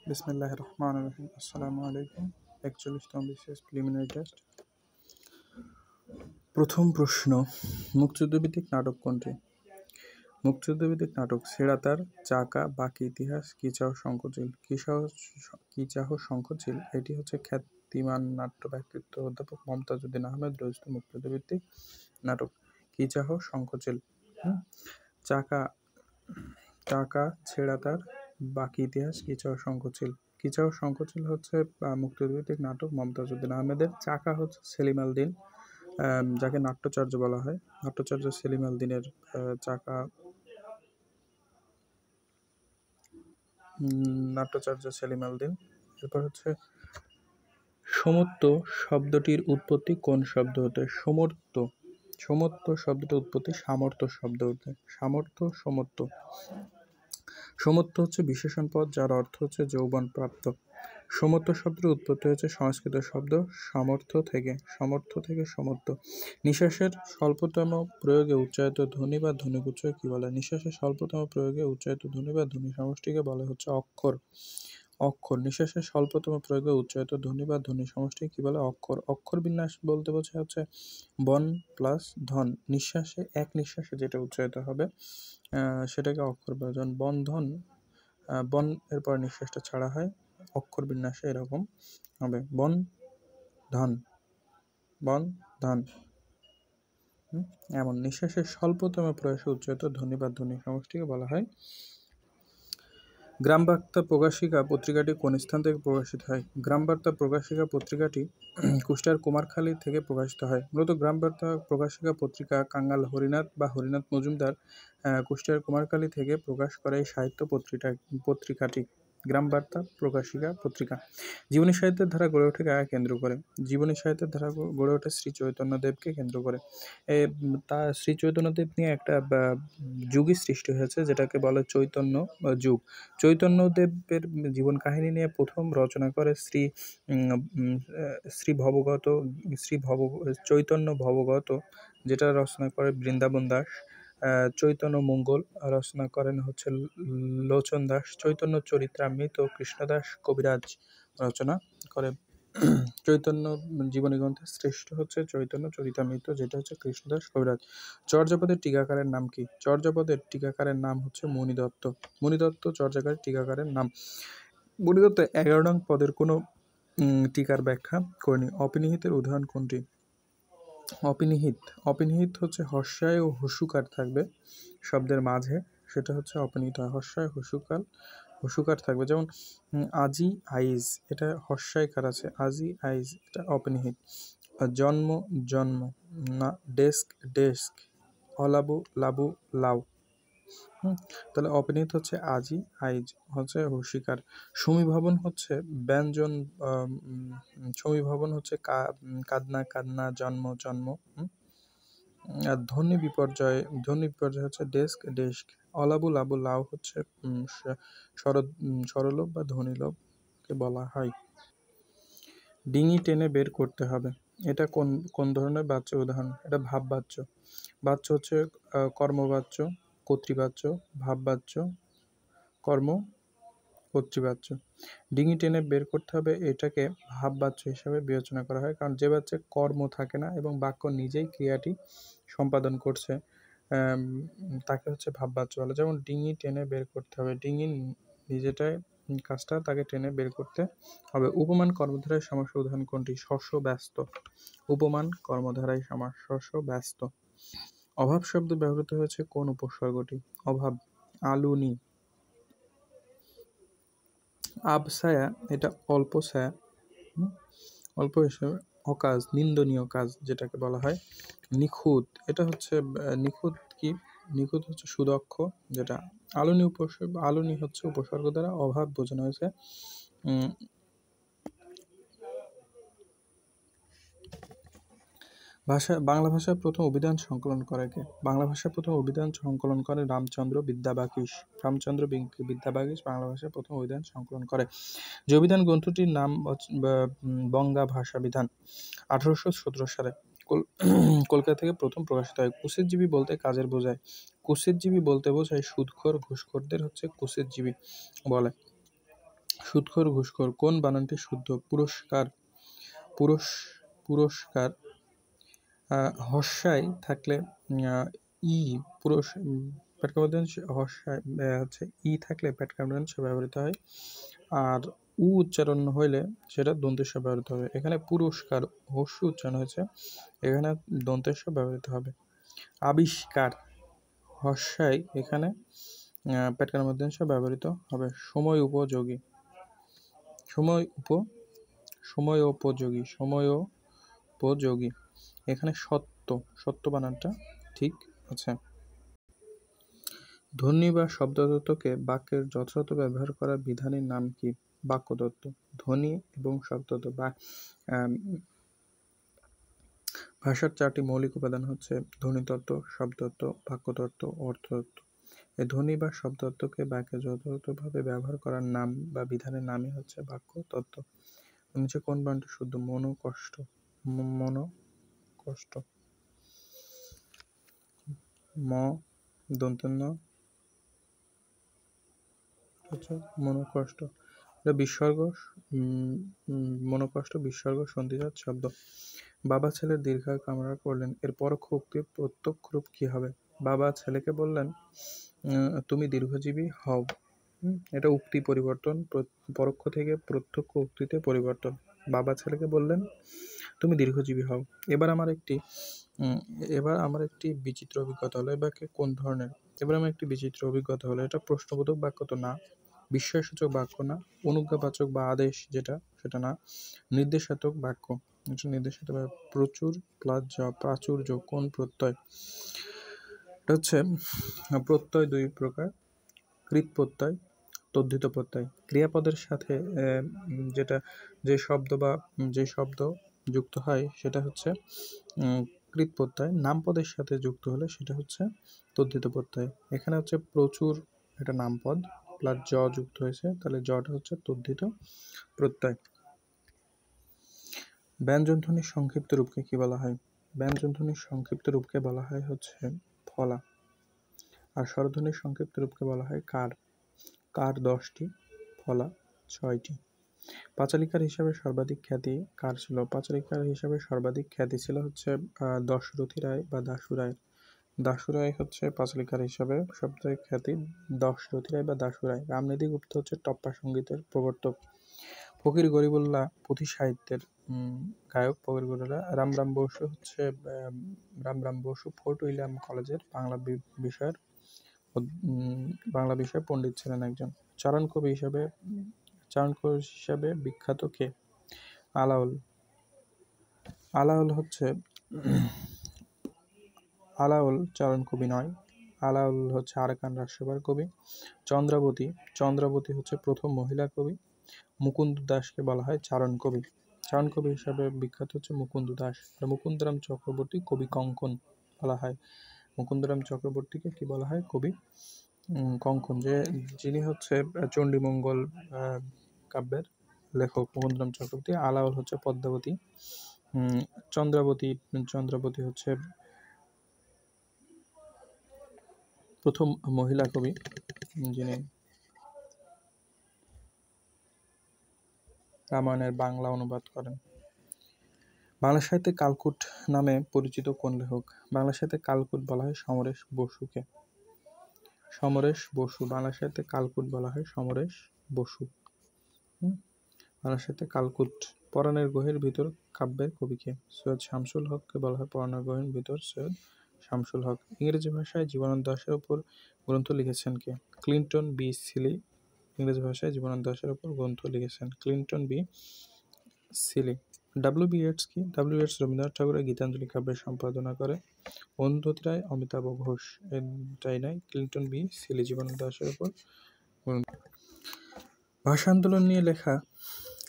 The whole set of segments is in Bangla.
বিসমিল্লাহির রহমানির রহিম। আসসালামু আলাইকুম। 41তম বিশেষ প্রিলিমিনারি টেস্ট। প্রথম প্রশ্ন, মুক্তিযুদ্ধভিত্তিক নাটক কোনটি? মুক্তিযুদ্ধভিত্তিক নাটক সেরাতার, চাকা, বাকি ইতিহাস, কি চাও শঙ্খচিল। কি চাহ শঙ্খচিল এটি হচ্ছে খ্যাতিমান নাট্য ব্যক্তিত্ব অধ্যাপক মমতাজ উদ্দিন আহমেদ রচিত মুক্তিযুদ্ধভিত্তিক নাটক। কি চাহ শঙ্খচিল। চাকা চাকা, ছেঁড়াতার, বাকি ইতিহাস, কি চাও শঙ্খচিল। কি চাও শঙ্খচিল হচ্ছে মুক্তিযুদ্ধভিত্তিক নাটক মমতাজ উদ্দিন আহমেদের। চাকা হচ্ছে সেলিম আল দীন, যাকে নাট্যাচার্য বলা হয়। নাট্যাচার্য সেলিম আল দীনের চাকা, নাট্যাচার্য সেলিম আল দীন। এরপর হচ্ছে সমত্ব শব্দটির উৎপত্তি কোন শব্দ হতে? সমত্ব শব্দটির উৎপত্তি সামর্থ্য শব্দ হতে। সমত্ব হচ্ছে বিশেষণ পদ, যার অর্থ হচ্ছে যৌবন প্রাপ্ত। সমত্ব শব্দের উৎপত্তি হচ্ছে সংস্কৃত শব্দ সামর্থ্য থেকে সমত্ব। নিঃশ্বাসের স্বল্পতম প্রয়োগে উচ্চারিত ধ্বনি বা ধ্বনিগুচ্ছকে কি বলে? নিঃশ্বাসের স্বল্পতম প্রয়োগে উচ্চারিত ধ্বনি বা ধ্বনি সমষ্টিকে বলা হচ্ছে অক্ষর। নিঃশ্বাসের স্বল্পতম প্রয়োগে উচ্চারিত ধ্বনি বা ধ্বনি সমষ্টিকে কি বলে? অক্ষর বিন্যাস বলতে বোঝায় হচ্ছে বন প্লাস ধন। এক নিঃশ্বাসে যেটা উচ্চারিত হবে সেটাকে অক্ষর বলে। যখন বন এরপর নিঃশ্বাসটা ছাড়া হয়, অক্ষর বিন্যাসে এরকম হবে বন ধন। এমন নিঃশ্বাসের স্বল্পতম প্রয়াসে উচ্চারিত ধ্বনি বা ধ্বনি সমষ্টিকে বলা হয়। গ্রাম বার্তা প্রকাশিকা পত্রিকাটি কোন স্থান থেকে প্রকাশিত হয়? গ্রাম বার্তা প্রকাশিকা পত্রিকাটি কুষ্টিয়ার কুমারখালী থেকে প্রকাশিত হয়। মূলত গ্রাম বার্তা প্রকাশিকা পত্রিকা কাঙ্গাল হরিনাথ মজুমদার কুষ্টিয়ার কুমারখালী থেকে প্রকাশ করে এই সাহিত্য পত্রিকাটি। গ্রাম বার্তা প্রকাশিকা পত্রিকা। জীবনী সাহিত্যের ধারা গড়ে ওঠে কাকে কেন্দ্র করে? জীবনী সাহিত্যের ধারা গড়ে ওঠে শ্রী চৈতন্যদেবকে কেন্দ্র করে। শ্রী চৈতন্যদেব নিয়ে একটা যুগই সৃষ্টি হয়েছে, যেটাকে বলে চৈতন্য যুগ। চৈতন্যদেবের জীবন কাহিনী নিয়ে প্রথম রচনা করে চৈতন্য ভবগত, যেটা রচনা করে বৃন্দাবন দাস। চৈতন্য মঙ্গল রচনা করেন হচ্ছে লোচন দাস। চৈতন্য চরিত্রামৃত কৃষ্ণদাস কবিরাজ রচনা করে। চৈতন্য জীবনী গ্রন্থের শ্রেষ্ঠ হচ্ছে চৈতন্য চরিতামৃত, যেটা হচ্ছে কৃষ্ণদাস কবিরাজ। চর্যাপদের টিকাকারের নাম কি? চর্যাপদের টিকাকারের নাম হচ্ছে মণিদত্ত। চর্যাকারের টিকাকারের নাম। মণিদত্ত 11 নং পদের কোনো টিকার ব্যাখ্যা করেনি। অপিনিহিতের উদাহরণ কোনটি? অপিনিহিত হচ্ছে হর্ষায় ও হসুকার থাকবে শব্দের মাঝে, সেটা হচ্ছে অপিনিহিত। হর্ষায় হসুকার থাকবে, যেমন আজি আইজ, এটা হর্ষায়কার আছে, আজি আইজ, এটা অপিনিহিত। জন্ম না, ডেস্ক, অলাবু লাবু লাউ। তাহলে অপিনিহিত হচ্ছে আজি আইজ, হচ্ছে হর্ষিকার। সমীভবন হচ্ছে ব্যঞ্জন, সমীভবন হচ্ছে কাদনা জন্ম। আর ধ্বনি বিপর্যয় হচ্ছে ডেস্ক। অলাবু লাবু লাউ হচ্ছে স্বরলোপ বা ধ্বনিলোপকে বলা হয়। ডিঙি টেনে বের করতে হবে, এটা কোন ধরনের বাচ্য উদাহরণ? এটা ভাব বাচ্য। বাচ্য হচ্ছে কর্মবাচ্য, কর্তৃবাচ্য, ভাববাচ্য, কর্তৃবাচ্য। ডিঙি টেনে বের করতে হবে, এটাকে ভাববাচ্য হিসাবে বিবেচনা করা হয়, কারণ যে বাচ্চা কর্ম থাকে না এবং বাক্য নিজেই ক্রিয়াটি সম্পাদন করছে তাকে হচ্ছে ভাববাচ্য বলে। যেমন ডিঙি টেনে বের করতে হবে, ডিঙি নিজেটাই কাজটা তাকে টেনে বের করতে হবে। উপমান কর্মধারায় সমাসের উদাহরণ কোনটি? শস্য ব্যস্ত। উপমান কর্মধারায় সমাস শস্য ব্যস্ত। অভাব শব্দ ব্যবহৃত হয়েছে কোন উপসর্গটি? অভাব। আলুনি। আবছায়া, এটা অল্প ছায়া, অল্প হিসেবে। অকাজ, নিন্দনীয় কাজ যেটাকে বলা হয়। নিখুঁত, এটা হচ্ছে নিখুঁত হচ্ছে সুদক্ষ, যেটা। আলুনি হচ্ছে উপসর্গ দ্বারা অভাব বোঝানো হয়েছে। বাংলা ভাষায় প্রথম অভিধান সংকলন করে কে? বাংলা ভাষায় প্রথম অভিধান সংকলন করে রামচন্দ্র বিদ্যাবাগীশ বাংলা ভাষায় প্রথম অভিধান সংকলন করে। যে অভিধান গ্রন্থটির নাম বঙ্গা ভাষা বিধান 1817 সালে কলকাতা থেকে প্রথম প্রকাশিত হয়। কুৎসিতজীবী বলতে কাজের বোঝায়। কুৎসিতজীবী বলতে বোঝায় সুদখোর ঘুষখোরদের হচ্ছে কুৎসিতজীবী বলে। সুদখোর ঘুষখোর কোন বানানটি শুদ্ধ? পুরস্কার। পুরস্কার হস্যায় থাকলে ই পেটকামড় হস্যায় হচ্ছে ই থাকলে পেটকামড় ব্যবহৃত হয়, আর উ উচ্চারণ হইলে সেটা দন্তেস্ব ব্যবহৃত হবে। এখানে পুরস্কার হস্য উচ্চারণ হয়েছে, এখানে দন্তেস্ব ব্যবহৃত হবে। আবিষ্কার হস্যায়, এখানে পেটকামড় ব্যবহৃত হবে। সময়োপযোগী সময়োপযোগী এখানে সত্য বানানটা ঠিক আছে। ধ্বনি বা শব্দতত্ত্বকে বাক্যের যথাযথ ব্যবহার করার বিধানের নাম কি? বাক্যতত্ত্ব। ধ্বনি এবং শব্দতত্ত্ব বা ভাষার 4টি মৌলিক উপাদান হচ্ছে ধ্বনিতত্ত্ব, শব্দতত্ত্ব, বাক্যতত্ত্ব, অর্থতত্ত্ব। এই ধ্বনি বা শব্দতত্ত্বকে বাক্যে যথাযথভাবে ব্যবহার করার নাম বা বিধানের নামই হচ্ছে বাক্যতত্ত্ব। নিচে কোন বানানটি শুদ্ধ? মনোকষ্ট। ম দন্তন্য হচ্ছে মনোকষ্ট। এটা বিসর্গ, মনোকষ্ট বিসর্গ সন্ধিজাত শব্দ। বাবা ছেলের দীর্ঘায়ু কামনা করলেন, এর পরোক্ষ উক্তির প্রত্যক্ষ রূপ কি হবে? বাবা ছেলেকে বললেন তুমি দীর্ঘজীবী হও। এটা উক্তি পরিবর্তন, পরোক্ষ থেকে প্রত্যক্ষ উক্তিতে পরিবর্তন। বাবা ছেলেকে বললেন তুমি দীর্ঘজীবী হও। এবার আমার একটি বিচিত্র অভিজ্ঞতা হলো। এবার কোন ধরনের? এবার আমার একটি বিচিত্র অভিজ্ঞতা হলো। এটা প্রশ্নবোধক বাক্য তো না, বিস্ময়সূচক বাক্য না, অনুজ্ঞাবাচক বা আদেশ যেটা সেটা না, নির্দেশাত্মক বাক্য। নির্দেশাত্মক প্রচুর প্রাচুর্য কোন প্রত্যয়? এটা হচ্ছে প্রত্যয় দুই প্রকার, কৃৎ প্রত্যয়, তদ্ধিত প্রত্যয়। ক্রিয়াপদের সাথে যে শব্দ যুক্ত হয় সেটা হচ্ছে কৃৎ প্রত্যয়। নামপদের সাথে যুক্ত হলে সেটা হচ্ছে তদ্ধিত প্রত্যয়। এখানে হচ্ছে প্রচুর, এটা নামপদ প্লাস জ যুক্ত হয়েছে, তাহলে জটা হচ্ছে তদ্ধিত প্রত্যয়। ব্যঞ্জনধ্বনির সংক্ষিপ্ত রূপকে কি বলা হয়? ব্যঞ্জনধ্বনির সংক্ষিপ্ত রূপকে বলা হয় হচ্ছে ফলা, আর স্বরধ্বনির সংক্ষিপ্ত রূপকে বলা হয় কার। কার 10টি, ফলা 6টি। পাঁচালিকার হিসাবে সর্বাধিক খ্যাতি কার ছিল? পাঁচালিকার হিসাবে সর্বাধিক খ্যাতি ছিল হচ্ছে দশরথী রায় বা দাশু রায়। দাশু রায় হচ্ছে পাঁচালিকার হিসাবে সবথেকে খ্যাতি, দশরথী রায় বা দাশু রায়। রামনিধি গুপ্ত হচ্ছে টপ্পা সঙ্গীতের প্রবর্তক। ফকির গরিবুল্লাহ পুঁথি সাহিত্যের গায়ক। ফকির গরিবুল্লাহ। রামরাম বসু ফোর্ট উইলিয়াম কলেজের বাংলা বিষয়ের পণ্ডিত ছিলেন একজন। চারণ কবি হিসাবে বিখ্যাত কে? আলাওল। আলাওল চারণ কবি নয়, আলাওল হচ্ছে আরাকান রাজসভার কবি। চন্দ্রাবতী হচ্ছে প্রথম মহিলা কবি। মুকুন্দ দাসকে বলা হয় চারণ কবি। চারণ কবি হিসাবে বিখ্যাত হচ্ছে মুকুন্দ দাস। মুকুন্দরাম চক্রবর্তী কবি কঙ্কন বলা হয়। মুকুন্দরাম চক্রবর্তীকে কি বলা হয়? কবি কঙ্কন, যিনি হচ্ছে চণ্ডীমঙ্গল কাব্যের লেখক মুকুন্দরাম চক্রবর্তী। আলাওল হচ্ছে পদ্মাবতী। চন্দ্রাবতী হচ্ছে প্রথম মহিলা কবি যিনি রামায়ণের বাংলা অনুবাদ করেন। বাংলা সাহিত্যে কালকুট নামে পরিচিত কোন লেখক? বাংলা সাহিত্যে কালকুট বলা হয় সমরেশ বসুকে। বাংলা সাহিত্যে কালকুট বলা হয় সমরেশ বসু। বাংলা সাহিত্যে কালকুট। পরাণের গুহের ভিতর কাব্যের কবিকে? সৈয়দ শামসুল হককে বলা হয় পরাণের গুহের ভিতর সৈয়দ শামসুল হক। ইংরেজি ভাষায় জীবনানন্দ দাশের উপর গ্রন্থ লিখেছেন কে? ক্লিন্টন বি সিলি ইংরেজি ভাষায় জীবনানন্দ দাশের উপর গ্রন্থ লিখেছেন ক্লিন্টন বি সিলি। ডাব্লিউ.বি. ইয়েটস কি? ডাব্লিউ. ইয়েটস রবীন্দ্রনাথ ঠাকুরের গীতাঞ্জলি কাব্যের সম্পাদনা করে। অরুন্ধতী রায়, অমিতাভ ঘোষ, এটাই নয়, ক্লিন্টন বি সিলি জীবনানন্দ দাশের উপর। ভাষা আন্দোলন নিয়ে লেখা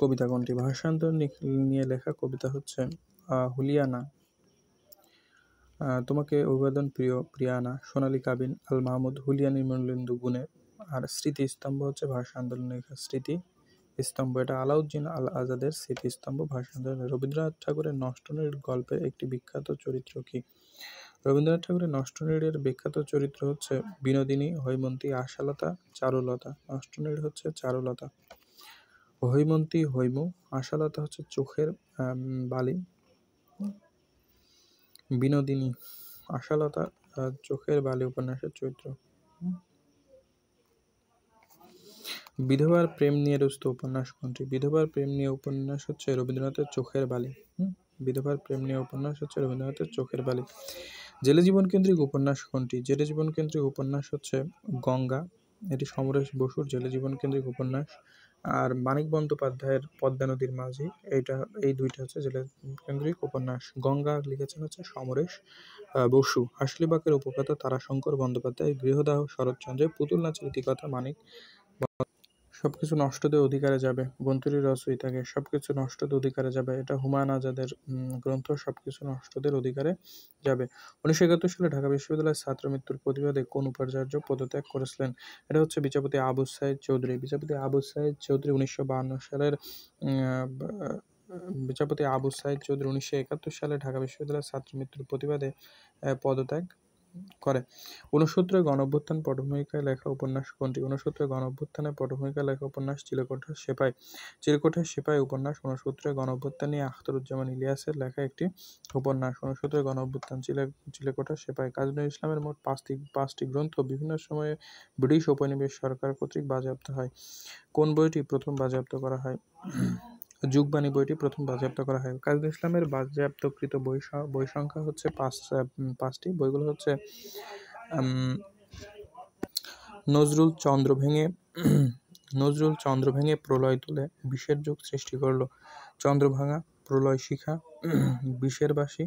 কবিতা কোনটি? ভাষা আন্দোলন নিয়ে লেখা কবিতা হচ্ছে হুলিয়ানা, তোমাকে অভিবাদন প্রিয় প্রিয়ানা, সোনালী কাবিন, আল মাহমুদ, হুলিয়া নির্মলেন্দু গুণের। আর স্মৃতিস্তম্ভ হচ্ছে ভাষা আন্দোলন লেখা স্মৃতিস্তম্ভ, এটা আলাউদ্দিন আল আজাদের স্মৃতিস্তম্ভ ভাষা আন্দোলন। রবীন্দ্রনাথ ঠাকুরের নষ্টনীড় গল্পের একটি বিখ্যাত চরিত্র কি? রবীন্দ্রনাথ ঠাকুরের নষ্টনীড়ের বিখ্যাত চরিত্র হচ্ছে বিনোদিনী, হৈমন্তী, আশালতা, চারুলতা। নষ্টনীড় হচ্ছে চারুলতা। হৈমন্তী হৈমু, আশালতা হচ্ছে চোখের বালি, বিনোদিনী আশালতা চোখের বালি উপন্যাসের চরিত্র। বিধবার প্রেম নিয়ে রচিত উপন্যাস কোনটি? বিধবার প্রেম নিয়ে উপন্যাস হচ্ছে রবীন্দ্রনাথের চোখের বালি। বিধবার প্রেম নিয়ে উপন্যাস হচ্ছে রবীন্দ্রনাথের চোখের বালি। জেলে জীবন কেন্দ্রিক উপন্যাস কোনটি? জেলে জীবন কেন্দ্রিক উপন্যাস হচ্ছে গঙ্গা, এটি সমরেশ বসুর জেলে জীবন কেন্দ্রিক উপন্যাস। আর মানিক বন্দ্যোপাধ্যায়ের পদ্মা নদীর মাঝি, এই দুইটা হচ্ছে জেলে কেন্দ্রিক উপন্যাস। গঙ্গা লিখেছেন হচ্ছে সমরেশ বসু। হাসলিবাগের উপকথা তারাশঙ্কর বন্দ্যোপাধ্যায়। গৃহদাহ শরৎচন্দ্রের। পুতুল নাচের ইতিকথা মানিক। সবকিছু নষ্টদের অধিকারে যাবে, গন্তুরী রচয়িতাকে। সবকিছু নষ্টদের অধিকারে যাবে, এটা হুমায়ুন আজাদের গ্রন্থ। সবকিছু নষ্টদের অধিকারে যাবে। 1971 সালে ঢাকা বিশ্ববিদ্যালয়ের ছাত্র মৃত্যুর প্রতিবাদে কোন উপাচার্য পদত্যাগ করেছিলেন? এটা হচ্ছে বিচারপতি আবু সাইদ চৌধুরী। বিচারপতি আবু সাইদ চৌধুরী 1952 সালের বিচারপতি আবু সাইদ চৌধুরী 1971 সালে ঢাকা বিশ্ববিদ্যালয়ের ছাত্র মৃত্যুর প্রতিবাদে পদত্যাগ করে। 69 গণঅভ্যুত্থান পটভূমিকায় লেখা উপন্যাস কোনটি? 69 গণঅভ্যুত্থানের পটভূমিকায় লেখা উপন্যাস চিলেকোঠার সেপাই। চিলেকোঠার সেপাই উপন্যাস 69 গণঅভ্যুত্থান নিয়ে আখতারুজ্জামান ইলিয়াসের লেখা একটি উপন্যাস। 69 গণঅভ্যুত্থান চিলেকোঠার সেপাই। কাজী নজরুল ইসলামের মোট পাঁচটি গ্রন্থ বিভিন্ন সময়ে ব্রিটিশ উপনিবেশ সরকার কর্তৃক বাজেয়াপ্ত হয়। কোন বইটি প্রথম বাজেয়াপ্ত করা হয়? যুগবাণী বইটি প্রথম বাজেয়াপ্ত করা হয়। কাজী নজরুল ইসলামের বাজেয়াপ্তকৃত বই সংখ্যা হচ্ছে পাঁচটি। বইগুলো হচ্ছে নজরুল চন্দ্র ভেঙে প্রলয় তুলে বিষের যুগ সৃষ্টি করলো। চন্দ্রভাঙা, প্রলয় শিখা, বিষের বাসি,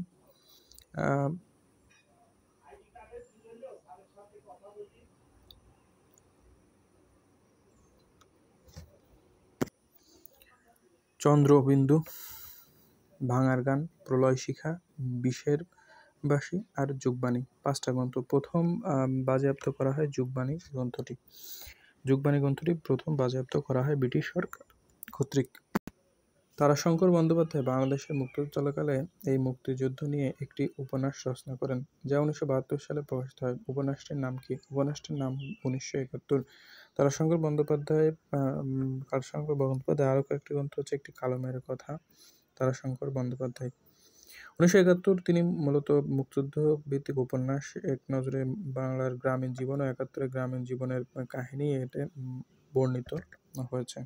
চন্দ্রবিন্দু, ভাঙার গান, প্রলয় শিখা, বিষের বাসি আর যুগবাণী। 5টা গ্রন্থ। প্রথম বাজেয়াপ্ত করা হয় যুগবাণী গ্রন্থটি। যুগবাণী গ্রন্থটি প্রথম বাজেয়াপ্ত করা হয় ব্রিটিশ সরকার কর্তৃক। তারাশঙ্কর বন্দ্যোপাধ্যায় বাংলাদেশের মুক্তিযুদ্ধ চলাকালে এই মুক্তিযুদ্ধ নিয়ে একটি উপন্যাস রচনা করেন, যা 1972 সালে প্রকাশিত হয়। উপন্যাসটির নাম কি? উপন্যাসটির নাম 1971। তারাশঙ্কর বন্দ্যোপাধ্যায় আরও কয়েকটি গ্রন্থ হচ্ছে একটি কালো মেয়ের কথা। তারাশঙ্কর বন্দ্যোপাধ্যায় 1971 তিনি মূলত মুক্তিযুদ্ধ ভিত্তিক উপন্যাস এক নজরে বাংলার গ্রামীণ জীবন ও 71 গ্রামীণ জীবনের কাহিনী এতে বর্ণিত হয়েছে।